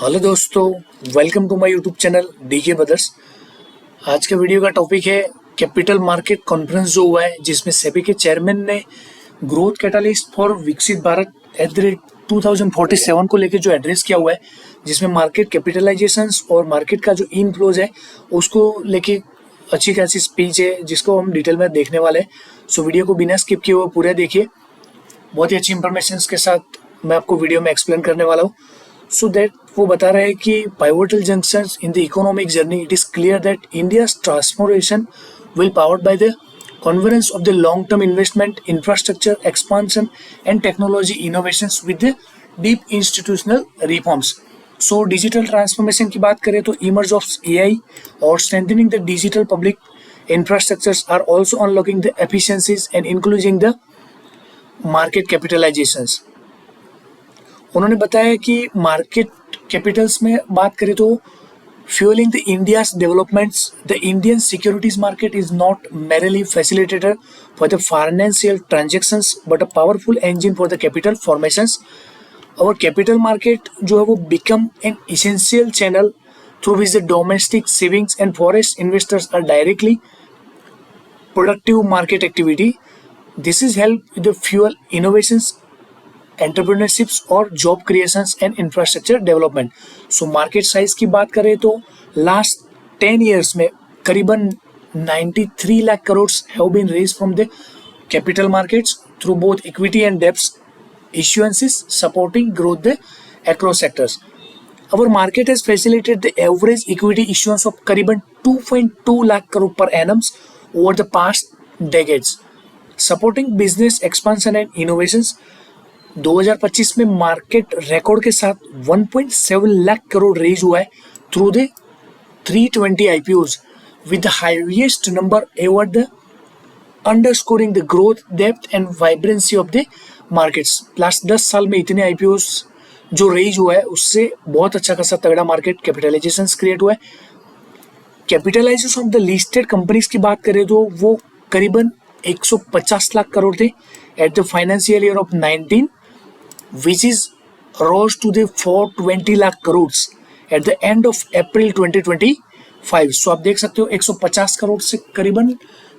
Hello दोस्तों, welcome to my YouTube channel DK brothers. आज के वीडियो का टॉपिक है कैपिटल मार्केट कॉन्फ्रेंस जो हुआ है, जिसमें सेबी के चेयरमैन ने ग्रोथ कैटालिस्ट फॉर विकसित भारत एट द रेट 2047 को लेकर जो एड्रेस किया हुआ है, जिसमें मार्केट कैपिटलाइजेशंस और मार्केट का जो इनफ्लोज है उसको लेके अच्छी खासी स्पीच है, जिसको हम डिटेल में देखने वाले हैं। सो वीडियो को बिना स्किप किए हुए पूरा देखिए। बहुत ही अच्छी इंफॉर्मेशन के साथ मैं आपको वीडियो में एक्सप्लेन करने वाला हूँ। सो दैट वो बता रहे हैं कि pivotal junctions in the economic journey, it is clear that India's transformation will powered by the convergence of the long-term investment, infrastructure expansion and technology innovations with the deep institutional reforms. So digital transformation की बात करें तो emerge of AI और strengthening the digital public infrastructures are also unlocking the efficiencies and increasing the market capitalizations. उन्होंने बताया कि market Capitals में बात करें तो fueling the India's developments, the Indian securities market is not merely facilitator for the financial transactions but a powerful engine for the capital formations. Our capital market जो है वो become an essential channel through which the domestic savings and foreign investors are directly productive market activity. This is help with the fuel innovations, एंटरप्रेन्योरशिप्स और job creations and infrastructure development. So market size की बात करें तो last 10 years में करीबन 93 lakh crore have been raise from the capital markets through both equity and debts issuances supporting growth across sectors. Our market has facilitated the average equity issuance of करीबन 2.2 lakh crore per annum over the past decades, supporting business expansion and innovations. 2025 में market record के साथ 1.7 lakh crore raise हुआ है through the 320 IPOs with the highest number ever, the underscoring the growth, depth and vibrancy of the markets. Last 10 साल में इतने IPOs जो raise हुआ है उससे बहुत अच्छा खासा तगड़ा मार्केट कैपिटलाइजेशन क्रिएट हुआ है। Capitalization of the listed companies की बात करें तो वो करीबन 150 लाख करोड़ थे at the financial year of 19, which is rose to the 420 lakh crores at the end of April 2025. सो आप देख सकते हो 150 करोड़ से करीबन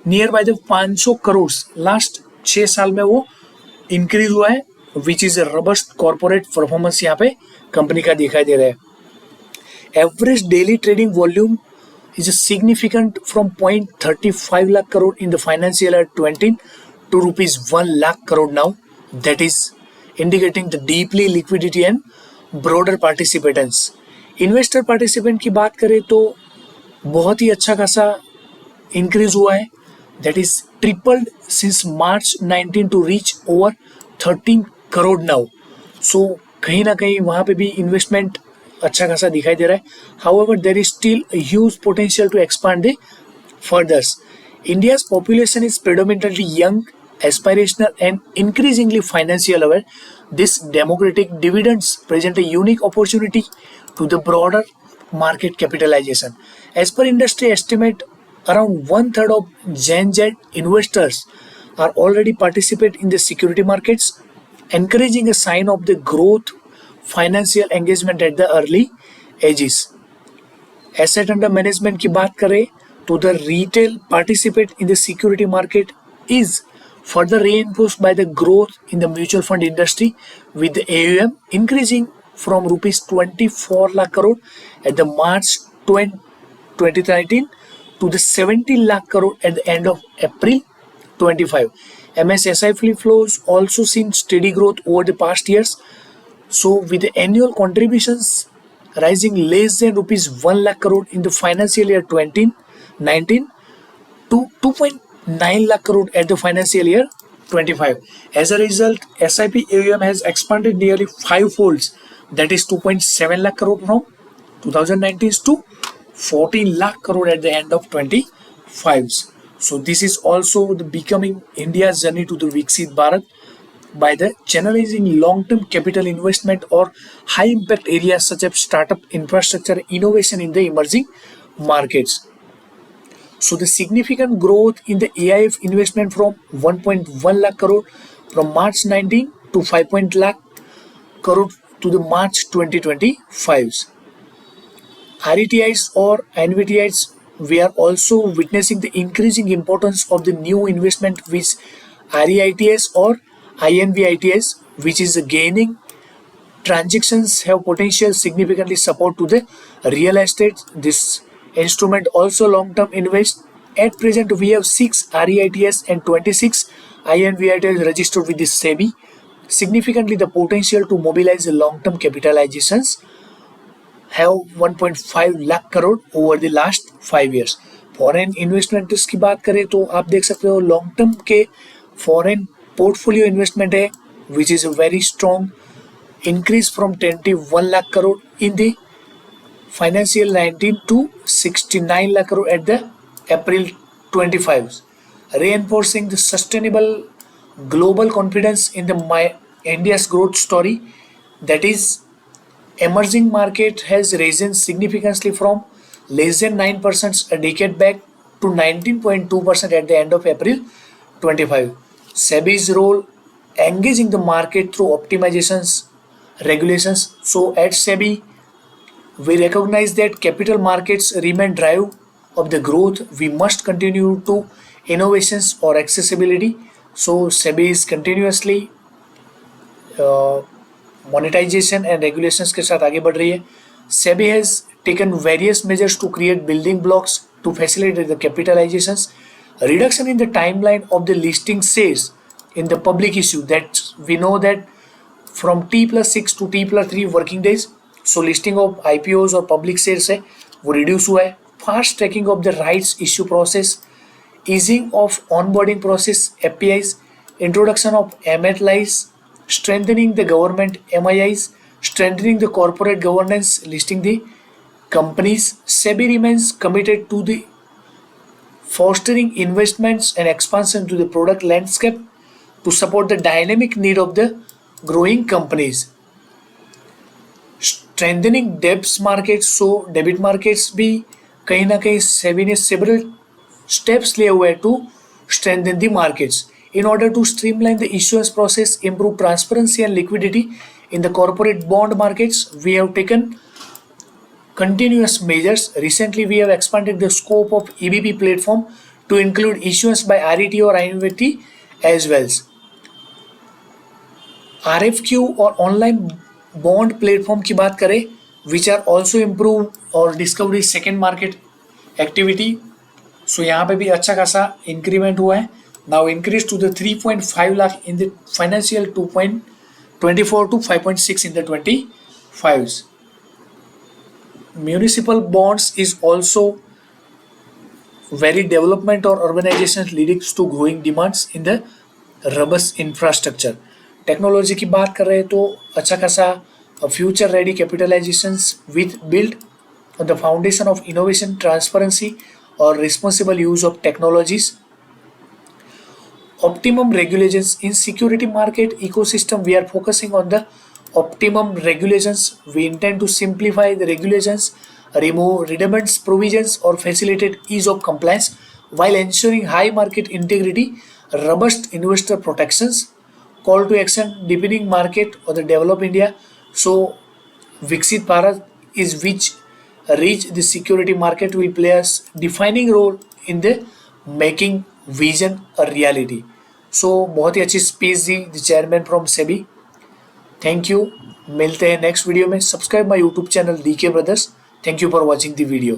near by the 500 crore last 6 साल में वो इंक्रीज हुआ है, which is a robust corporate performance यहाँ पे कंपनी का दिखाई दे रहा है। Average daily trading volume is significant from 0.35 lakh crore in the financial year 20 to rupees 1 lakh crore now. That is indicating the deeply liquidity and broader participants. Investor participant की बात करें तो बहुत ही अच्छा खासा इंक्रीज हुआ है, that is tripled since March 19 to reach over 13 crore now. So कहीं ना कहीं वहाँ पे भी इन्वेस्टमेंट अच्छा खासा दिखाई दे रहा है। However, there is still a huge potential to expand the further. India's population is predominantly young, aspirational, and increasingly financially aware. This demographic dividends present a unique opportunity to the broader market capitalization. As per industry estimate, around 1/3 of Gen Z investors are already participate in the security markets, encouraging a sign of the growth financial engagement at the early ages. Asset under management की बात करें तो the retail participate in the security market is further reinforced by the growth in the mutual fund industry, with the AUM increasing from rupees 24 lakh crore at the March 2019 to the 70 lakh crore at the end of April 25. MSSI flows also seen steady growth over the past years. So with the annual contributions rising less than rupees 1 lakh crore in the financial year 2019 to 2.9 lakh crore at the financial year 25. As a result, SIP AUM has expanded nearly 5-fold, that is 2.7 lakh crore from 2019 to 14 lakh crore at the end of 25. So this is also the becoming India's journey to the Viksit Bharat by the channelizing long-term capital investment or high-impact areas such as startup, infrastructure, innovation in the emerging markets. So the significant growth in the AIF investment from 1.1 lakh crore from March 19 to 5 lakh crore to the March 2025. RETIs or NVTIs, we are also witnessing the increasing importance of the new investment which REITs or INVITs, which is gaining transactions have potential significantly support to the real estate. This instrument also long-term invest. At present, we have 6 REITs and 26 INVITs registered with the SEBI. Significantly, the potential to mobilize the long-term capitalizations have 1.5 lakh crore over the last 5 years. Foreign investments की बात करें तो आप देख सकते हो long term के foreign portfolio investment है which is a very strong increase from 21 lakh crore in the financial 19 to 69 lakh crore at the April 25, reinforcing the sustainable global confidence in the India's growth story. That is, emerging market has risen significantly from less than 9% a decade back to 19.2% at the end of April 25. SEBI's role engaging the market through optimizations regulations. So at SEBI, we recognize that capital markets remain drive of the growth. We must continue to innovations or accessibility. So SEBI is continuously monetization and regulations के साथ आगे बढ़ रही है. SEBI has taken various measures to create building blocks to facilitate the capitalizations, reduction in the timeline of the listing shares in the public issue. That we know that from T+6 to T+3 working days, so listing of IPOs और public shares है वो reduce हुआ है. Fast tracking of the rights issue process, easing of onboarding process FPIs, introduction of MLIs, strengthening the government MIIs, strengthening the corporate governance, listing the companies. SEBI remains committed to the fostering investments and expansion to the product landscape to support the dynamic need of the growing companies. Strengthening debts markets, so debit markets भी कहीं ना कहीं SEBI ने several steps लिए हुए to strengthen the markets in order to streamline the issuance process, improve transparency and liquidity in the corporate bond markets. We have taken continuous measures. Recently, we have expanded the scope of EBP platform to include issuance by RET or INVT as well. RFQ और online bond platform की बात करें which are also improve और discovery second market activity. So यहाँ पे भी अच्छा खासा इंक्रीमेंट हुआ है. Now increase to the 3.5 lakh in the financial 2.24 to 5.6 in the 25s. Municipal bonds is also very development or urbanization leading to growing demands in the robust infrastructure. Technology की बात कर रहे हैं तो अच्छा खासा future ready capitalisations with build on the foundation of innovation, transparency और responsible use of technologies. Optimum regulations in security market ecosystem. We are focusing on the optimum regulations. We intend to simplify the regulations, remove redundant provisions or facilitate ease of compliance while ensuring high market integrity, robust investor protections. Call to action, deepening market or the develop India. So Viksit Bharat is which reach the security market will play a defining role in the making vision a reality. So बहुत ही अच्छी speech the the chairman from SEBI. Thank you. मिलते हैं next video में. Subscribe my YouTube channel DK brothers. Thank you for watching the video.